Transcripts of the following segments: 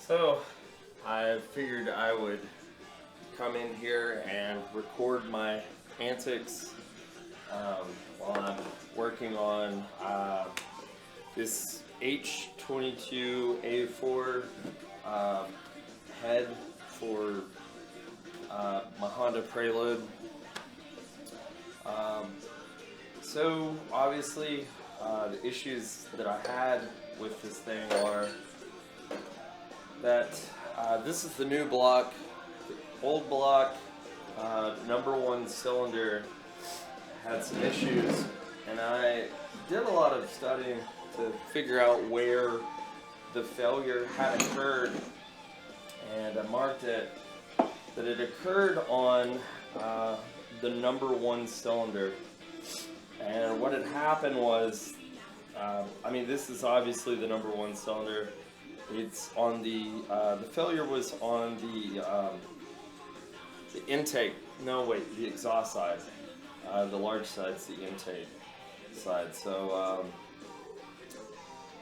So I figured I would come in here and record my antics while I'm working on this H22A4 head for my Honda Prelude. So obviously the issues that I had with this thing are that this is the new block. The old block, number one cylinder, had some issues, and I did a lot of studying to figure out where the failure had occurred, and I marked it that it occurred on the number one cylinder. And what had happened was, this is obviously the number one cylinder. It's on the failure was on the intake. No, wait, the exhaust side. The large side's the intake side. So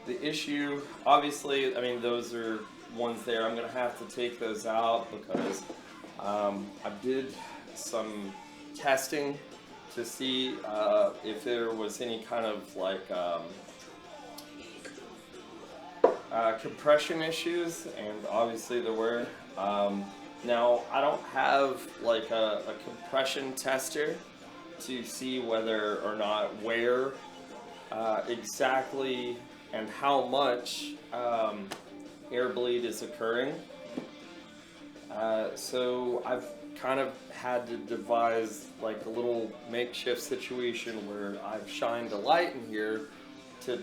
the issue, obviously, those are ones there. I'm gonna have to take those out because I did some testing to see if there was any kind of compression issues, and obviously there were. Now I don't have a compression tester to see whether or not where exactly and how much air bleed is occurring. So I've kind of had to devise a little makeshift situation where I've shined a light in here to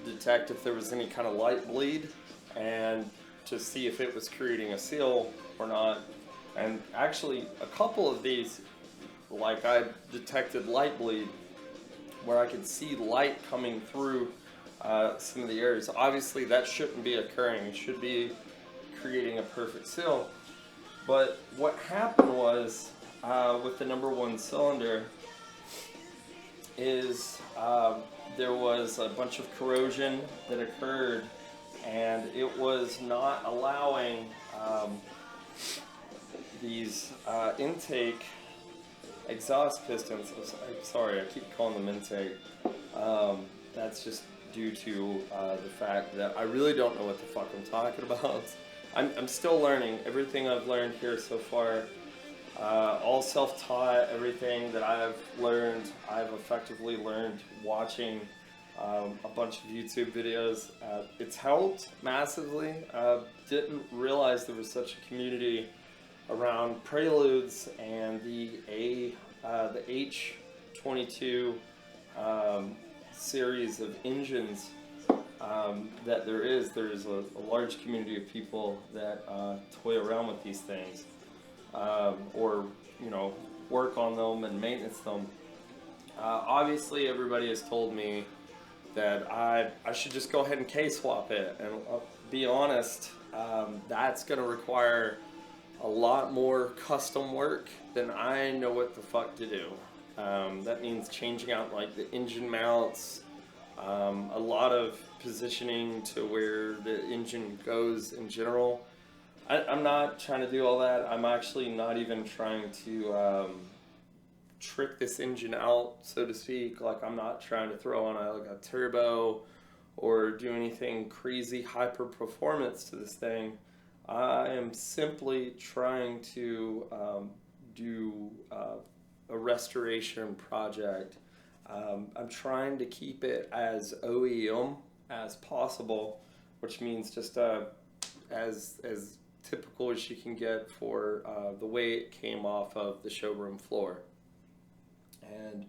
detect if there was any kind of light bleed and to see if it was creating a seal or not. And actually a couple of these, I detected light bleed where I could see light coming through some of the areas. Obviously that shouldn't be occurring. It should be creating a perfect seal. But what happened was with the number one cylinder is there was a bunch of corrosion that occurred, and it was not allowing these intake exhaust pistons. I'm sorry, I keep calling them intake. That's just due to the fact that I really don't know what the fuck I'm talking about. I'm still learning. Everything I've learned here so far, all self-taught. Everything that I've learned, I've effectively learned watching a bunch of YouTube videos. It's helped massively. Didn't realize there was such a community around Preludes and the H22 series of engines. That there's a large community of people that toy around with these things, or work on them and maintenance them. Obviously everybody has told me that I should just go ahead and K-swap it, and I'll be honest, that's going to require a lot more custom work than I know what the fuck to do. That means changing out the engine mounts, a lot of positioning to where the engine goes in general. I'm not trying to do all that. I'm actually not even trying to trick this engine out, so to speak. I'm not trying to throw on a turbo or do anything crazy hyper performance to this thing. I am simply trying to do a restoration project. I'm trying to keep it as OEM as possible, which means just as typical as you can get for the way it came off of the showroom floor. And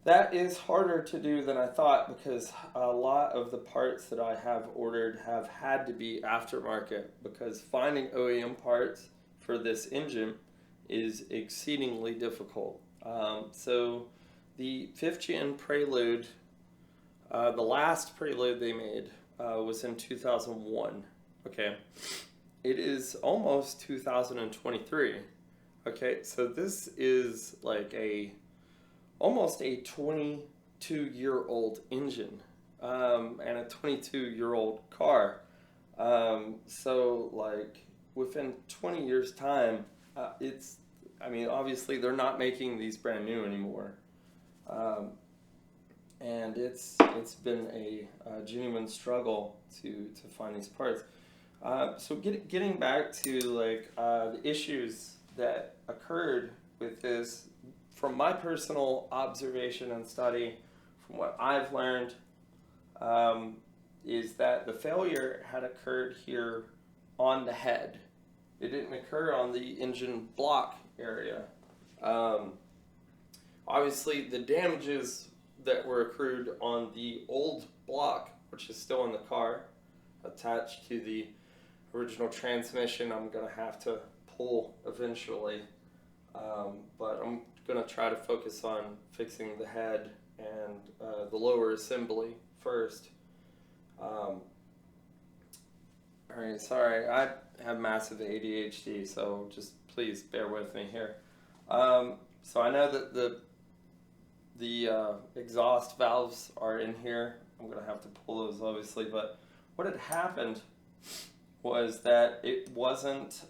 that is harder to do than I thought, because a lot of the parts that I have ordered have had to be aftermarket, because finding OEM parts for this engine is exceedingly difficult. So the 5th Gen Prelude, the last Prelude they made was in 2001. Okay, it is almost 2023. Okay, so this is almost a 22-year-old engine and a 22-year-old car. So like within 20 years time, I mean, obviously they're not making these brand new anymore. Um, and it's been a genuine struggle to find these parts. So getting back to like the issues that occurred with this, from my personal observation and study, from what I've learned, um, is that the failure had occurred here on the head. It didn't occur on the engine block area. Um, Obviously, the damages that were accrued on the old block, which is still in the car, attached to the original transmission, I'm going to have to pull eventually. But I'm going to try to focus on fixing the head and the lower assembly first. Alright, sorry, I have massive ADHD, so just please bear with me here. So I know that the exhaust valves are in here. I'm gonna have to pull those obviously, but what had happened was that it wasn't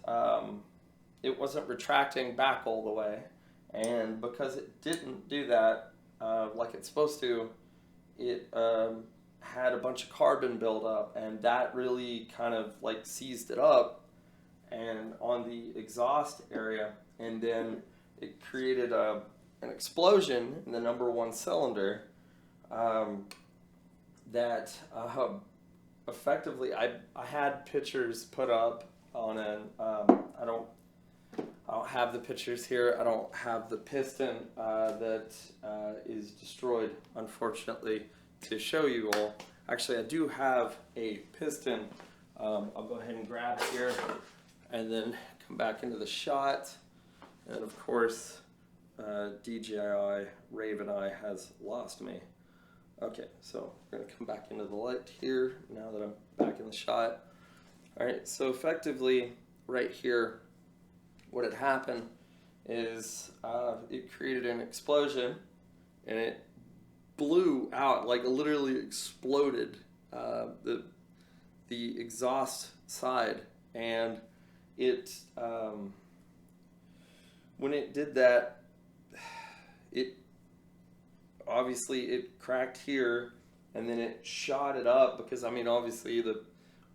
retracting back all the way, and because it didn't do that like it's supposed to, it had a bunch of carbon buildup, and that really kind of like seized it up and on the exhaust area, and then it created an explosion in the number one cylinder um, that effectively I had pictures put up on an I don't have the pictures here. I don't have the piston that is destroyed, unfortunately, to show you all. Actually, I do have a piston. I'll go ahead and grab here and then come back into the shot. And of course, DJI Raven Eye has lost me. Okay, so we're going to come back into the light here now that I'm back in the shot. All right, so effectively right here, what had happened is it created an explosion, and it blew out, like literally exploded the exhaust side, and it when it did that, it obviously it cracked here, and then it shot it up because I mean obviously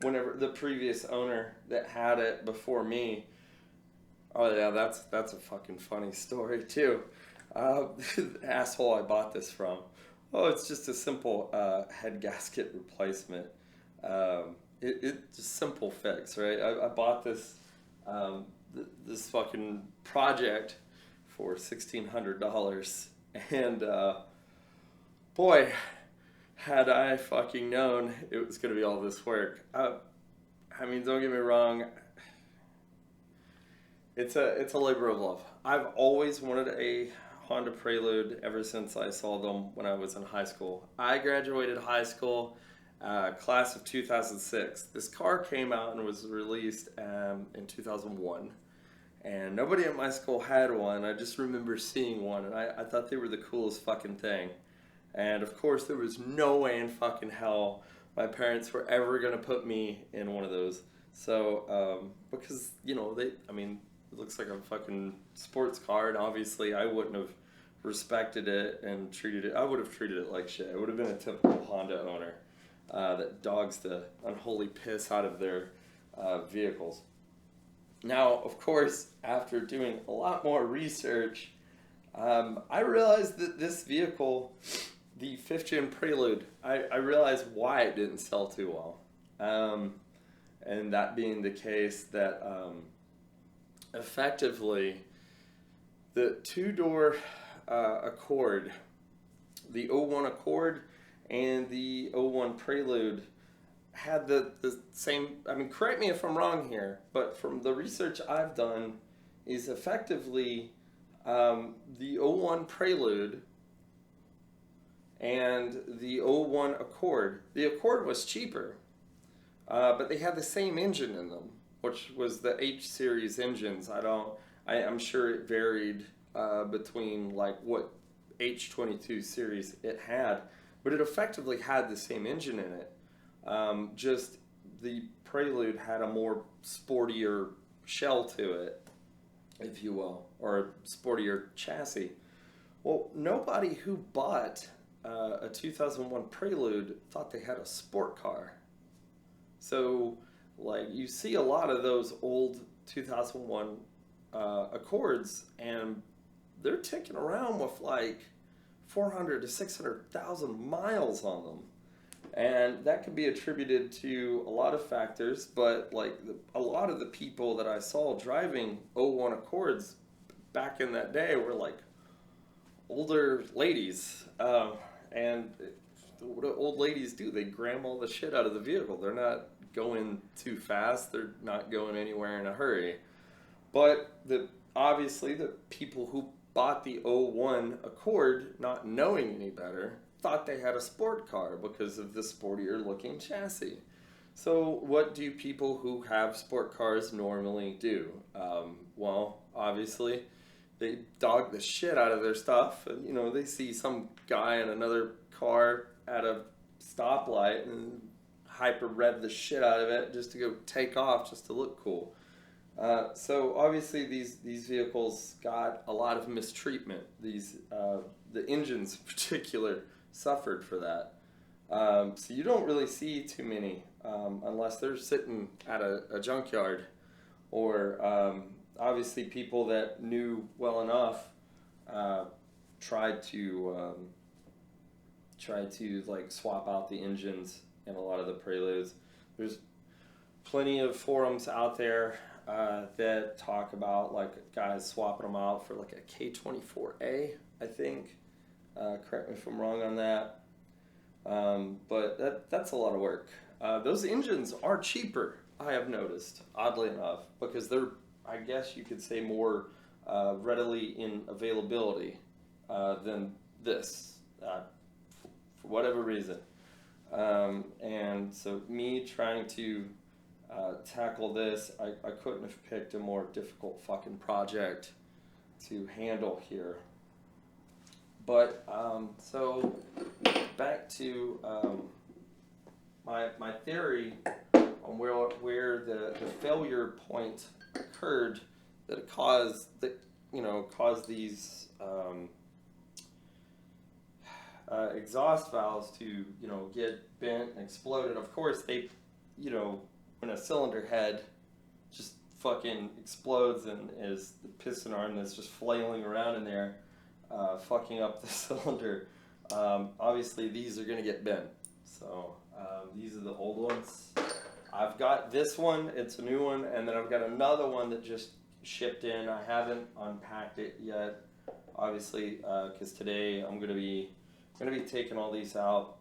whenever the previous owner that had it before me. Oh yeah, that's a fucking funny story too. The asshole I bought this from. Oh, it's just a simple head gasket replacement. It just simple fix, right? I bought this this fucking project for $1,600, and boy, had I fucking known it was gonna be all this work. I mean, don't get me wrong. It's a labor of love. I've always wanted a Honda Prelude ever since I saw them when I was in high school. I graduated high school, class of 2006. This car came out and was released in 2001. And nobody at my school had one. I just remember seeing one, and I thought they were the coolest fucking thing. And of course, there was no way in fucking hell my parents were ever gonna put me in one of those. So, because, you know, I mean, it looks like a fucking sports car, and obviously I wouldn't have respected it and treated it. I would have treated it like shit. It would have been a typical Honda owner that dogs the unholy piss out of their vehicles. Now, of course, after doing a lot more research, I realized that this vehicle, the 5th Gen Prelude, I realized why it didn't sell too well. And that being the case that effectively the two-door Accord, the '01 Accord and the '01 Prelude had the same, I mean, correct me if I'm wrong here, but from the research I've done, is effectively the '01 Prelude and the '01 Accord. The Accord was cheaper, but they had the same engine in them, which was the H series engines. I'm sure it varied between like what H22 series it had, but it effectively had the same engine in it. Just the Prelude had a more sportier shell to it, if you will, or a sportier chassis. Well, nobody who bought a 2001 Prelude thought they had a sport car. So, like, you see a lot of those old 2001 Accords, and they're ticking around with like 400 to 600,000 miles on them. And that could be attributed to a lot of factors, but like a lot of the people that I saw driving '01 Accords back in that day were like older ladies. And what do old ladies do? They grandma the shit out of the vehicle. They're not going too fast. They're not going anywhere in a hurry. But obviously the people who bought the '01 Accord, not knowing any better, thought they had a sport car because of the sportier looking chassis. So what do people who have sport cars normally do? Well, obviously they dog the shit out of their stuff. And, you know, they see some guy in another car at a stoplight and hyper rev the shit out of it just to go take off, just to look cool. So obviously these vehicles got a lot of mistreatment. The engines in particular suffered for that. So you don't really see too many unless they're sitting at a junkyard, or obviously people that knew well enough tried to like swap out the engines in a lot of the Preludes. There's plenty of forums out there that talk about like guys swapping them out for like a K24A, I think. Correct me if I'm wrong on that. But that's a lot of work. Those engines are cheaper, I have noticed, oddly enough, because they're, I guess you could say, more readily in availability than this, for whatever reason. And so me trying to tackle this, I couldn't have picked a more difficult fucking project to handle here. But, so, back to my theory on where the failure point occurred that caused these exhaust valves to, get bent and exploded. Of course, they, when a cylinder head just fucking explodes and is the piston arm that's just flailing around in there, fucking up the cylinder, obviously these are going to get bent. So these are the old ones. I've got this one, it's a new one, and then I've got another one that just shipped in. I haven't unpacked it yet, obviously, because today I'm going to be taking all these out.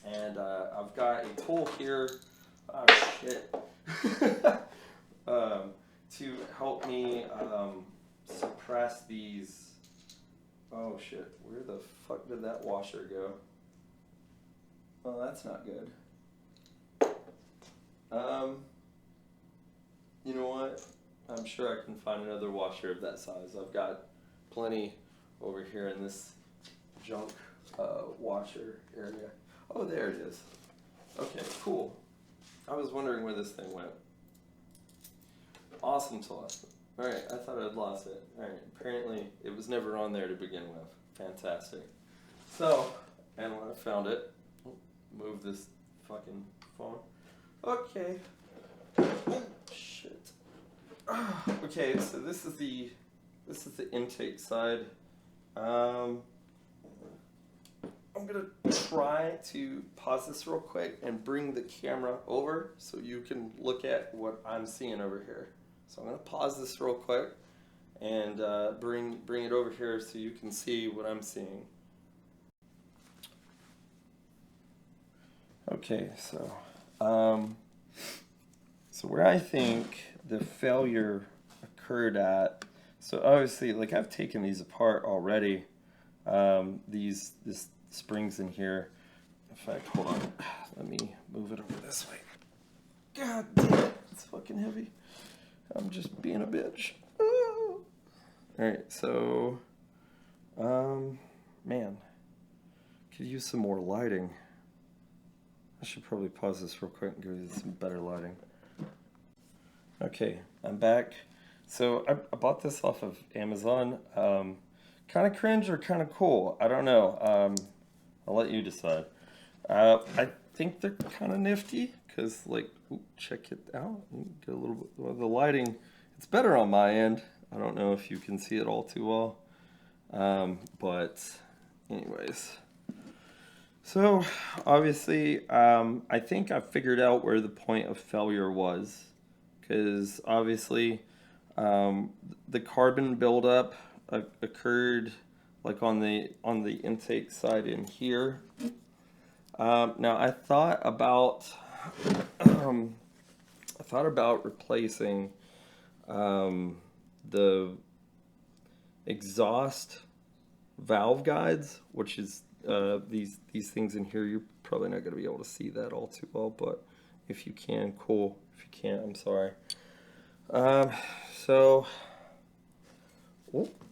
And I've got a tool here, to help me suppress these. Oh shit, where the fuck did that washer go? Well, that's not good. You know what? I'm sure I can find another washer of that size. I've got plenty over here in this junk washer area. Oh, there it is. Okay, cool. I was wondering where this thing went. Awesome sauce. Alright, I thought I'd lost it. Alright, apparently it was never on there to begin with. Fantastic. So, and when I found it, move this fucking phone. Okay. Oh, shit. Okay, so this is the intake side. I'm gonna try to pause this real quick and bring the camera over so you can look at what I'm seeing over here. So I'm gonna pause this real quick and bring it over here so you can see what I'm seeing. Okay, so where I think the failure occurred at, so obviously, like, I've taken these apart already. This springs in here. In fact, hold on, let me move it over this way. God damn it, it's fucking heavy. I'm just being a bitch. Oh. Alright, so, man, could use some more lighting. I should probably pause this real quick and give you some better lighting. Okay, I'm back. So I bought this off of Amazon. Kind of cringe or kind of cool. I don't know. I'll let you decide. I think they're kind of nifty because, like, ooh, check it out. Get a little bit of the lighting. It's better on my end. I don't know if you can see it all too well. But anyways. So obviously, I think I figured out where the point of failure was. Because obviously, the carbon buildup occurred like on the intake side in here. Now I thought about replacing the exhaust valve guides, which is these things in here. You're probably not going to be able to see that all too well, but if you can, cool. If you can't, I'm sorry. So,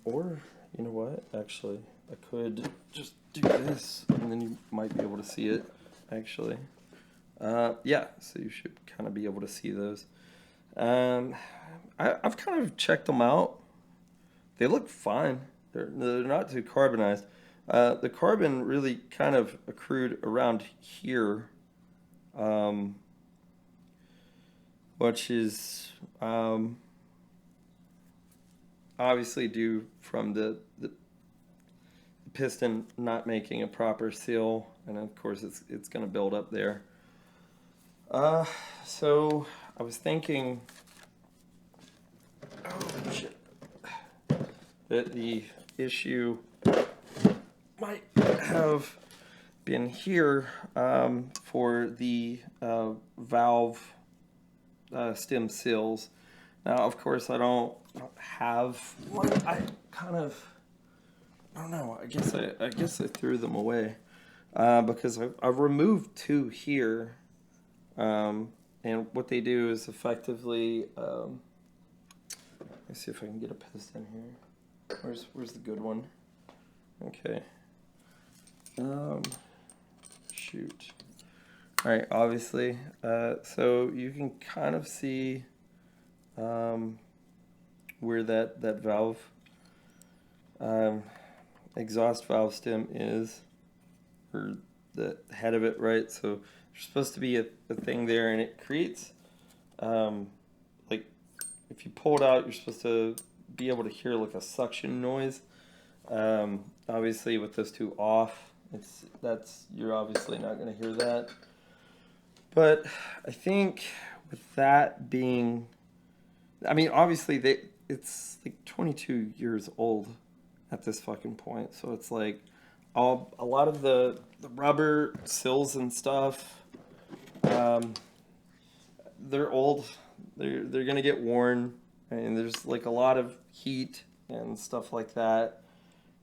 or you know what? Actually, I could just do this, and then you might be able to see it. Actually, yeah. So you should kind of be able to see those. I've kind of checked them out. They look fine. They're not too carbonized. The carbon really kind of accrued around here, which is obviously due from the piston not making a proper seal, and of course it's going to build up there. So I was thinking, oh shit, that the issue might have been here for the valve stem seals. Now, of course, I don't have one. I don't know. I guess I threw them away because I've removed two here, and what they do is effectively. Let's see if I can get a piston here. Where's the good one? Okay. Shoot. All right. Obviously, so you can kind of see where that valve exhaust valve stem is, or the head of it, right? So there's supposed to be a thing there, and it creates like if you pull it out, you're supposed to be able to hear like a suction noise. Obviously, with those two off, you're obviously not going to hear that. But I think with that being, I mean, obviously it's like 22 years old at this fucking point, so it's like a lot of the rubber sills and stuff, they're old. They're gonna get worn, and there's like a lot of heat and stuff like that,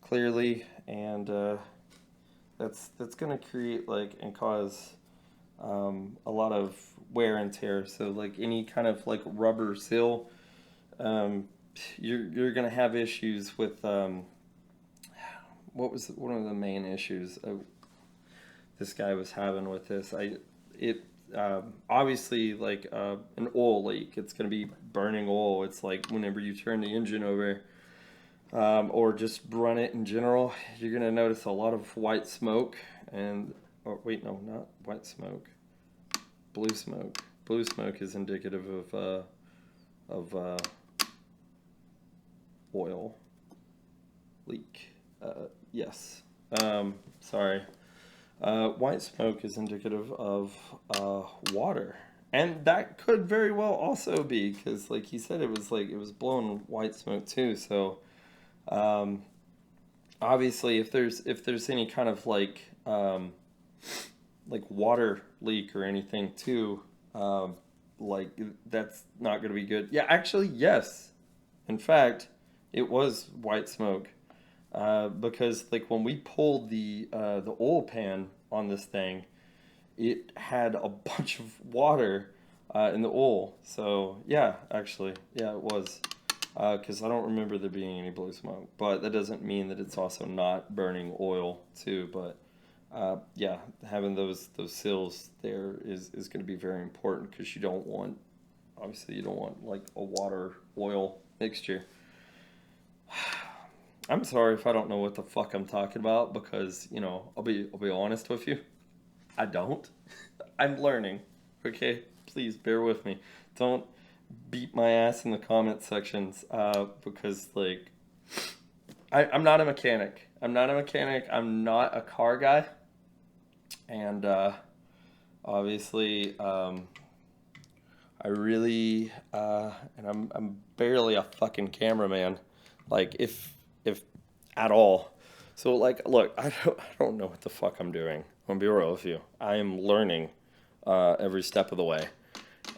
clearly, and that's gonna create like and cause a lot of wear and tear. So like any kind of like rubber sill, you're gonna have issues with what was one of the main issues this guy was having with this? Obviously like an oil leak. It's gonna be burning oil. It's like whenever you turn the engine over, or just run it in general, you're gonna notice a lot of white smoke and. Oh, wait, no, not white smoke. Blue smoke. Blue smoke is indicative of oil leak. Yes. Sorry. White smoke is indicative of water, and that could very well also be because, like he said, it was blowing white smoke too. So, obviously, if there's any kind of like water leak or anything too, like that's not going to be good. Yeah, actually, yes. In fact, it was white smoke because like when we pulled the oil pan on this thing, it had a bunch of water in the oil. So yeah, actually, yeah, it was because I don't remember there being any blue smoke. But that doesn't mean that it's also not burning oil too. But yeah, having those seals there is going to be very important because you don't want, obviously you don't want like a water oil mixture. I'm sorry if I don't know what the fuck I'm talking about because, you know, I'll be honest with you. I don't. I'm learning. Okay? Please bear with me. Don't beat my ass in the comment sections because like I'm not a mechanic. I'm not a mechanic. I'm not a car guy. And obviously I really and I'm barely a fucking cameraman. Like if at all. So like look, I don't know what the fuck I'm doing. I'm gonna be real with you. I am learning every step of the way.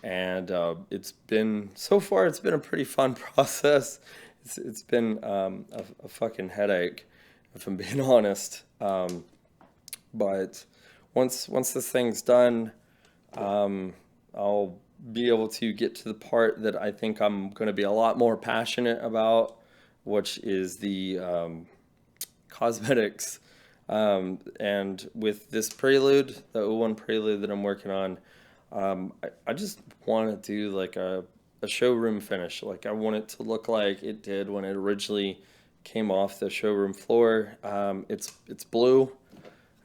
And it's been so far it's been a pretty fun process. It's been a fucking headache if I'm being honest. But once this thing's done, I'll be able to get to the part that I think I'm going to be a lot more passionate about, which is the cosmetics. And with this Prelude, the O1 Prelude that I'm working on, I just want to do like a showroom finish. Like I want it to look like it did when it originally came off the showroom floor. It's blue.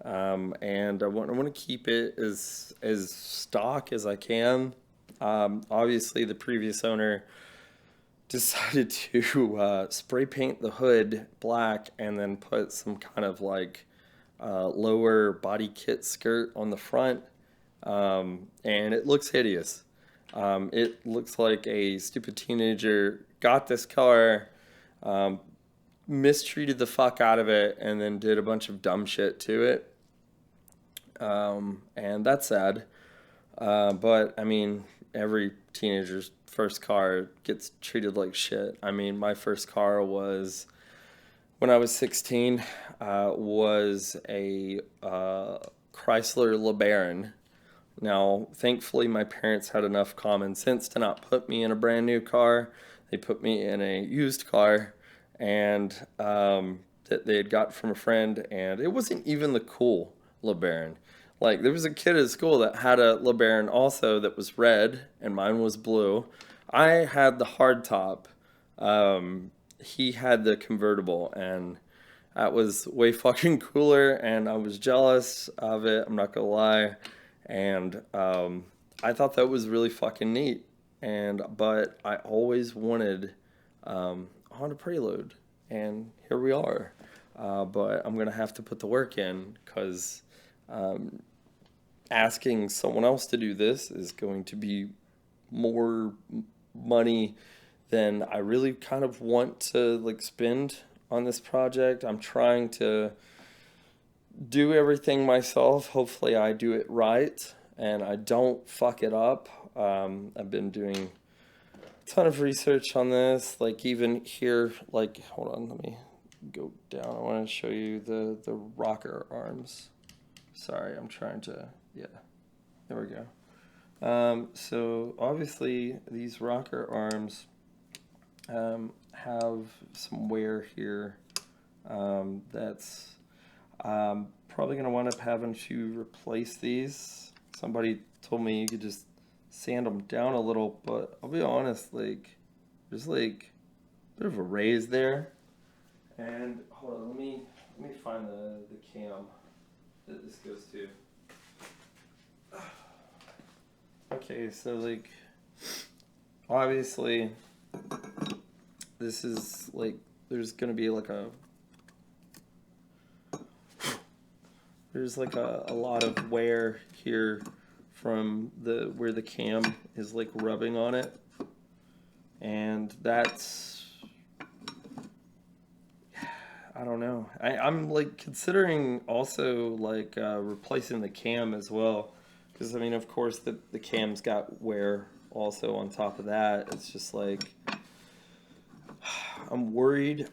And I want to keep it as stock as I can. Obviously, the previous owner decided to spray paint the hood black and then put some kind of like lower body kit skirt on the front, and it looks hideous. It looks like a stupid teenager got this car, mistreated the fuck out of it, and then did a bunch of dumb shit to it. And that's sad. But I mean, every teenager's first car gets treated like shit. I mean, my first car was when I was 16. Was a Chrysler LeBaron. Now, thankfully, my parents had enough common sense to not put me in a brand new car. They put me in a used car, and that they had got from a friend, and it wasn't even the cool LeBaron. Like there was a kid at school that had a LeBaron also that was red, and mine was blue. I had the hard top. He had the convertible, and that was way fucking cooler, and I was jealous of it. I'm not gonna lie, and I thought that was really fucking neat. But I always wanted a Honda Prelude, and here we are. But I'm gonna have to put the work in because asking someone else to do this is going to be more money than I really kind of want to like spend on this project. I'm trying to do everything myself. Hopefully I do it right and I don't fuck it up. I've been doing a ton of research on this, like even here, like hold on, let me go down. I want to show you the rocker arms. Sorry, I'm trying to, yeah, there we go. So obviously these rocker arms have some wear here that's probably going to wind up having to replace these. Somebody told me you could just sand them down a little, but I'll be honest, like there's like a bit of a raise there. And hold on, let me find the cam that this goes to. Okay, so like obviously this is like there's gonna be like a lot of wear here from the where the cam is like rubbing on it, and that's I don't know. I'm like considering also like replacing the cam as well, because I mean of course the cam's got wear also on top of that. It's just like I'm worried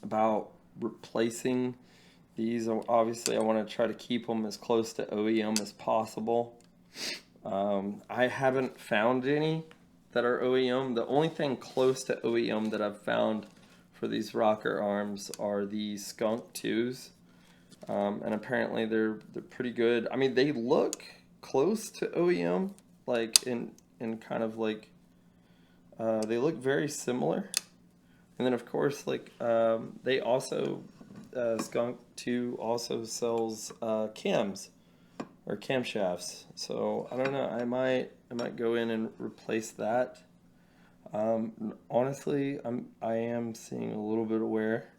about replacing these. Obviously I want to try to keep them as close to OEM as possible. I haven't found any that are OEM. The only thing close to OEM that I've found for these rocker arms are the Skunk 2s. And apparently they're pretty good. I mean, they look close to OEM, like in kind of like they look very similar. And then of course, like they also Skunk 2 also sells cams or camshafts. So I don't know. I might go in and replace that. Honestly, I am seeing a little bit of wear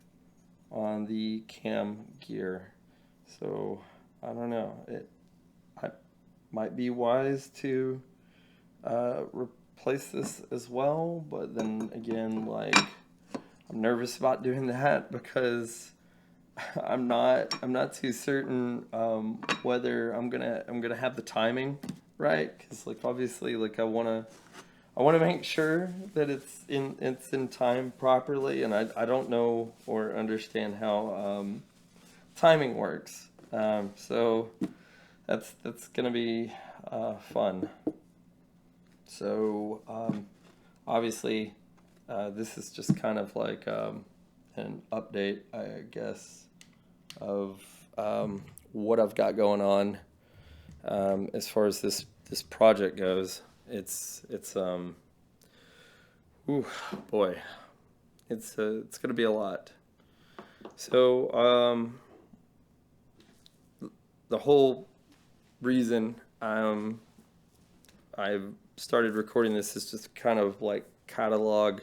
on the cam gear. So I don't know. I might be wise to replace this as well, but then again, like I'm nervous about doing that because I'm not too certain whether I'm gonna have the timing right. Because like obviously, like I wanna make sure that it's in time properly, and I don't know or understand how timing works. So that's gonna be fun. So obviously, this is just kind of like an update, I guess, of what I've got going on as far as this project goes. It's ooh, boy, it's gonna be a lot. So the whole reason I've started recording this is just kind of like catalog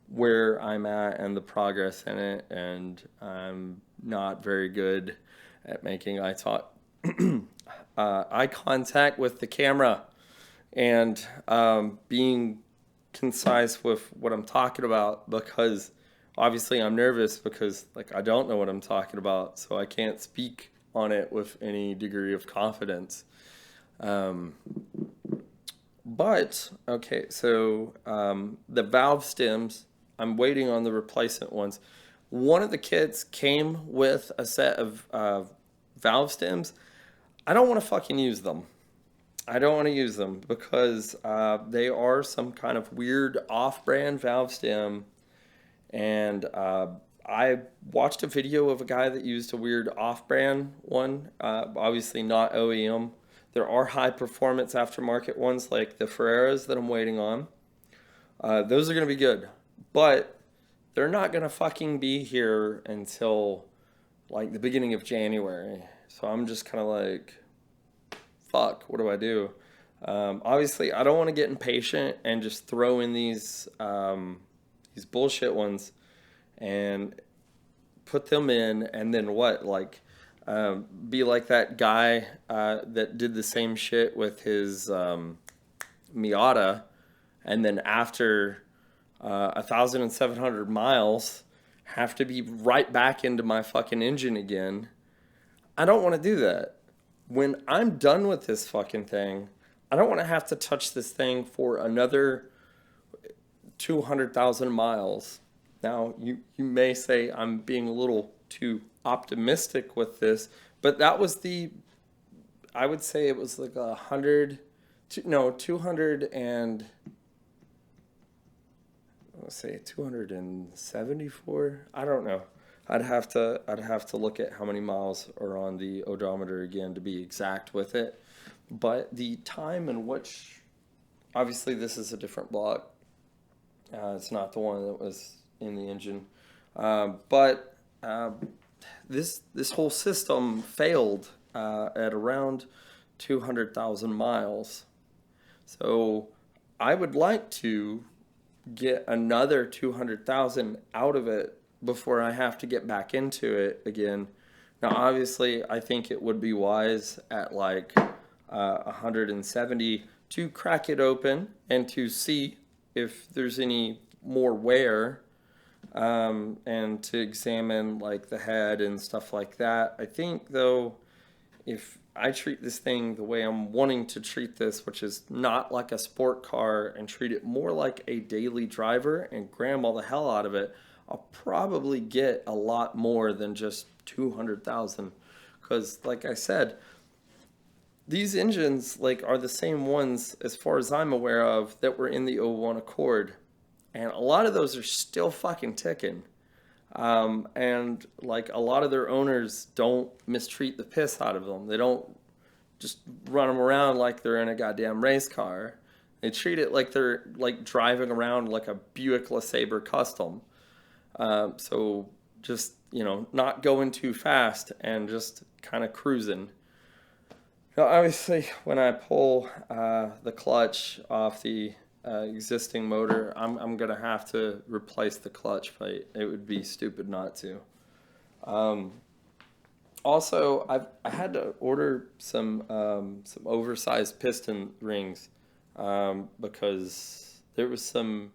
where I'm at and the progress in it, and I'm not very good at making eye contact with the camera and being concise with what I'm talking about, because obviously I'm nervous because like I don't know what I'm talking about, so I can't speak on it with any degree of confidence. Um, but okay, so the valve stems, I'm waiting on the replacement ones. One of the kits came with a set of valve stems. I don't want to fucking use them. I don't want to use them because they are some kind of weird off-brand valve stem, and I watched a video of a guy that used a weird off-brand one, obviously not OEM. There are high-performance aftermarket ones like the Ferreras that I'm waiting on. Those are going to be good, but they're not going to fucking be here until like the beginning of January. So I'm just kind of like, fuck, what do I do? Obviously, I don't want to get impatient and just throw in these bullshit ones and put them in, and then what? Like, be like that guy that did the same shit with his Miata, and then after 1,700 miles, have to be right back into my fucking engine again. I don't want to do that. When I'm done with this fucking thing, I don't want to have to touch this thing for another 200,000 miles. Now, you may say I'm being a little too optimistic with this, but that was I would say it was like 200 and, let's say 274. I don't know. I'd have to look at how many miles are on the odometer again to be exact with it. But the time in which, obviously this is a different block. It's not the one that was in the engine. But this whole system failed at around 200,000 miles. So I would like to get another 200,000 out of it before I have to get back into it again. Now, obviously, I think it would be wise at like 170 to crack it open and to see if there's any more wear, and to examine like the head and stuff like that. I think though, if I treat this thing the way I'm wanting to treat this, which is not like a sport car, and treat it more like a daily driver and gram all the hell out of it, I'll probably get a lot more than just 200,000. Because like I said, these engines like are the same ones as far as I'm aware of that were in the '01 Accord. And a lot of those are still fucking ticking. And like a lot of their owners don't mistreat the piss out of them. They don't just run them around like they're in a goddamn race car. They treat it like they're like driving around like a Buick LeSabre Custom. So just, you know, not going too fast and just kind of cruising. Now, obviously, when I pull the clutch off the existing motor, I'm going to have to replace the clutch plate. It would be stupid not to. Also, I had to order some oversized piston rings because there was some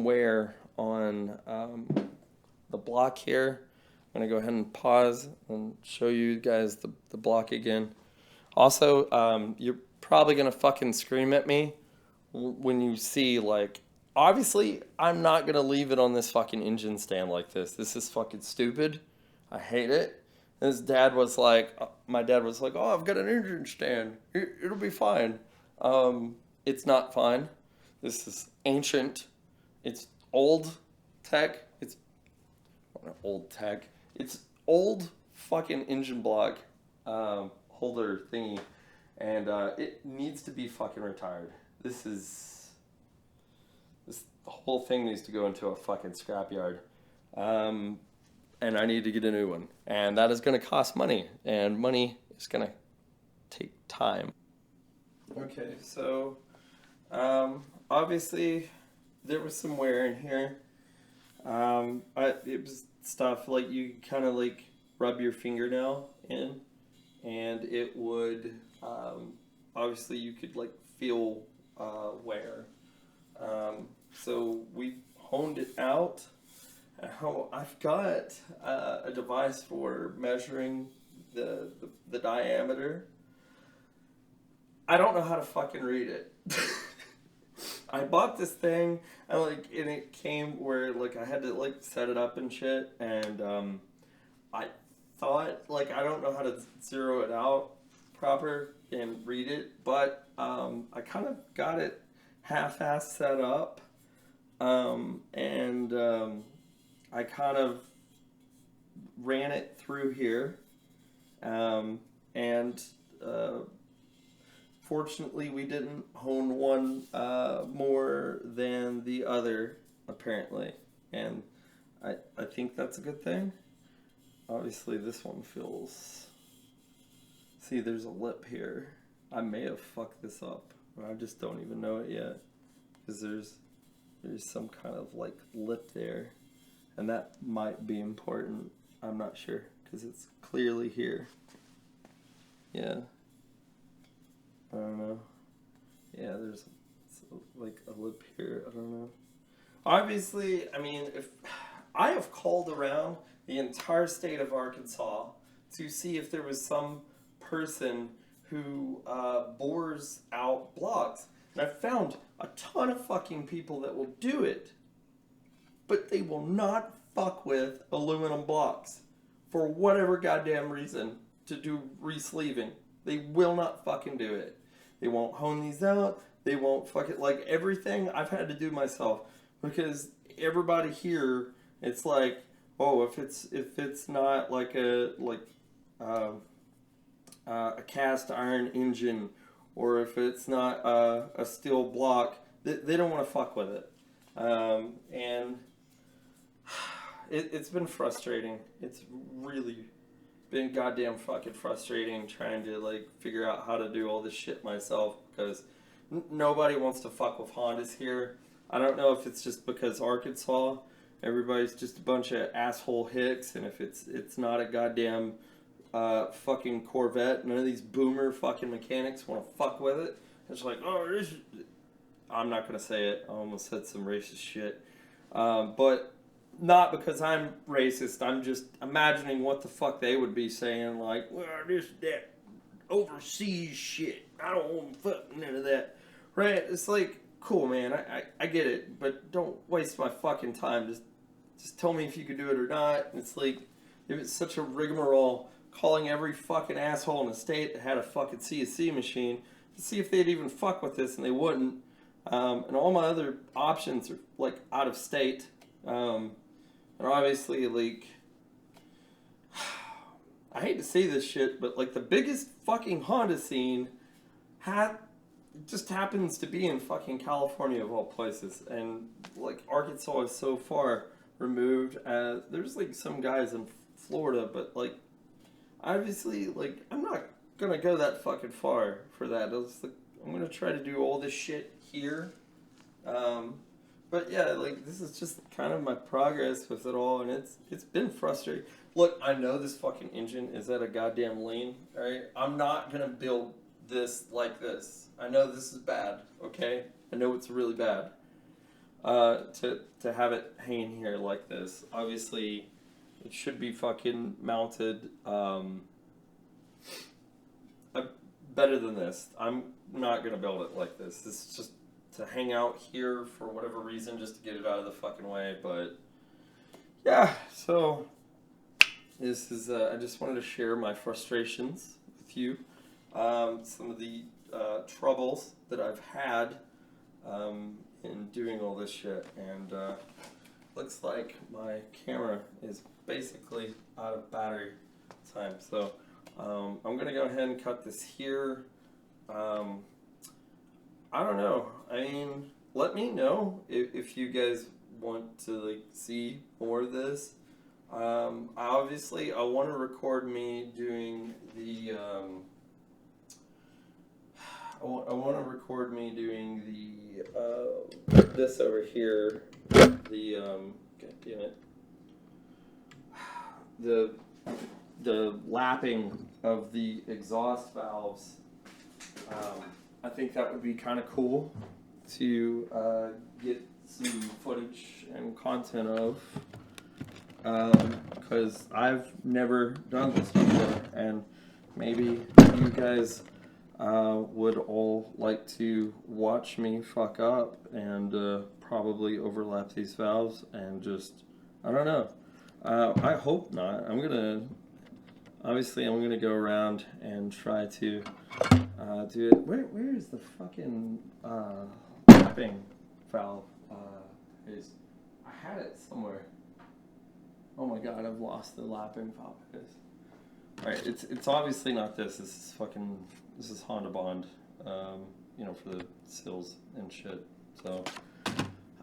wear on the block here. I'm gonna go ahead and pause and show you guys the block again. Also, you're probably gonna fucking scream at me when you see, like, obviously I'm not gonna leave it on this fucking engine stand like this. This is fucking stupid. I hate it. And his dad was like, my dad was like, oh, I've got an engine stand. It'll be fine. It's not fine. This is ancient. It's old tech. It's not old tech. It's old fucking engine block holder thingy, and it needs to be fucking retired. This whole thing needs to go into a fucking scrapyard. And I need to get a new one. And that is going to cost money. And money is going to take time. Okay, so obviously there was some wear in here. It was stuff like you kind of like rub your fingernail in, and it would, obviously you could like feel wear. So we honed it out. I've got a device for measuring the diameter. I don't know how to fucking read it. I bought this thing and it came where like I had to like set it up and shit, and I thought like I don't know how to zero it out proper and read it, but I kind of got it half-assed set up, and I kind of ran it through here, and fortunately we didn't hone one more than the other, apparently, and I think that's a good thing. Obviously this one feels, see there's a lip here. I may have fucked this up, or I just don't even know it yet, because there's some kind of like lip there. And that might be important. I'm not sure, because it's clearly here. Yeah. I don't know. Yeah, there's like a lip here. I don't know. Obviously, I mean, if I have called around the entire state of Arkansas to see if there was some person who bores out blocks. And I've found a ton of fucking people that will do it. But they will not fuck with aluminum blocks for whatever goddamn reason to do re-sleeving. They will not fucking do it. They won't hone these out. They won't fuck it. Like everything I've had to do myself, because everybody here, it's like, oh, if it's not like a cast iron engine, or if it's not a steel block, they don't want to fuck with it, and it's been frustrating. It's really been goddamn fucking frustrating trying to like figure out how to do all this shit myself, because nobody wants to fuck with Hondas here. I don't know if it's just because Arkansas, everybody's just a bunch of asshole hicks, and if it's not a goddamn fucking Corvette, none of these boomer fucking mechanics want to fuck with it. It's like, oh, this is... I'm not gonna say it. I almost said some racist shit, but not because I'm racist. I'm just imagining what the fuck they would be saying, like, well, that overseas shit. I don't want fucking none of that, right? It's like, cool, man. I get it, but don't waste my fucking time. Just tell me if you could do it or not. And it's like, if it's such a rigmarole, calling every fucking asshole in the state that had a fucking CSC machine to see if they'd even fuck with this, and they wouldn't. And all my other options are like out of state. And obviously, like, I hate to say this shit, but like the biggest fucking Honda scene just happens to be in fucking California of all places. And like Arkansas is so far removed. There's like some guys in Florida, but like obviously, like I'm not gonna go that fucking far for that. I'm gonna try to do all this shit here. But yeah, like this is just kind of my progress with it all, and it's been frustrating. Look, I know this fucking engine is at a goddamn lane, alright? I'm not gonna build this like this. I know this is bad, okay? I know it's really bad. To have it hanging here like this. Obviously, it should be fucking mounted better than this. I'm not gonna build it like this. This is just to hang out here for whatever reason, just to get it out of the fucking way. But yeah, so this is I just wanted to share my frustrations with you, some of the troubles that I've had in doing all this shit, and looks like my camera is basically out of battery time, so I'm gonna go ahead and cut this here. I don't know. I mean, let me know if you guys want to like see more of this. I want to record me doing the. I want to record me doing the this over here. The God damn it. The lapping of the exhaust valves. I think that would be kind of cool to get some footage and content of, because I've never done this before, and maybe you guys would all like to watch me fuck up and probably overlap these valves and just, I don't know. I hope not. I'm gonna go around and try to do it. Where is the fucking lapping valve? I had it somewhere. Oh my god, I've lost the lapping valve. Alright, it's obviously not this. This is Honda Bond. For the sills and shit. So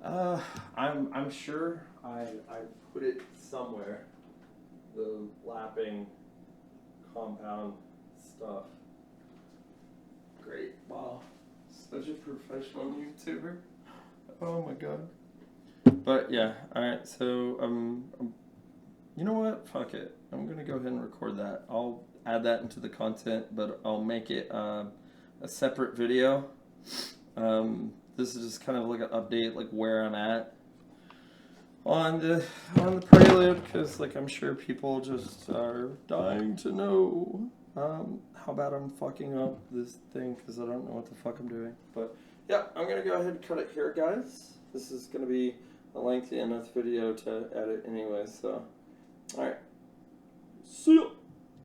I'm sure I put it somewhere. The lapping compound stuff. Great. Wow. Such a professional YouTuber. Oh my god. But yeah, alright, so you know what? Fuck it. I'm gonna go ahead and record that. I'll add that into the content, but I'll make it a separate video. This is just kind of like an update, like where I'm at on the Prelude, because like I'm sure people just are dying to know how bad I'm fucking up this thing, because I don't know what the fuck I'm doing. But yeah, I'm gonna go ahead and cut it here, guys. This is gonna be a lengthy enough video to edit anyway, so alright. See ya!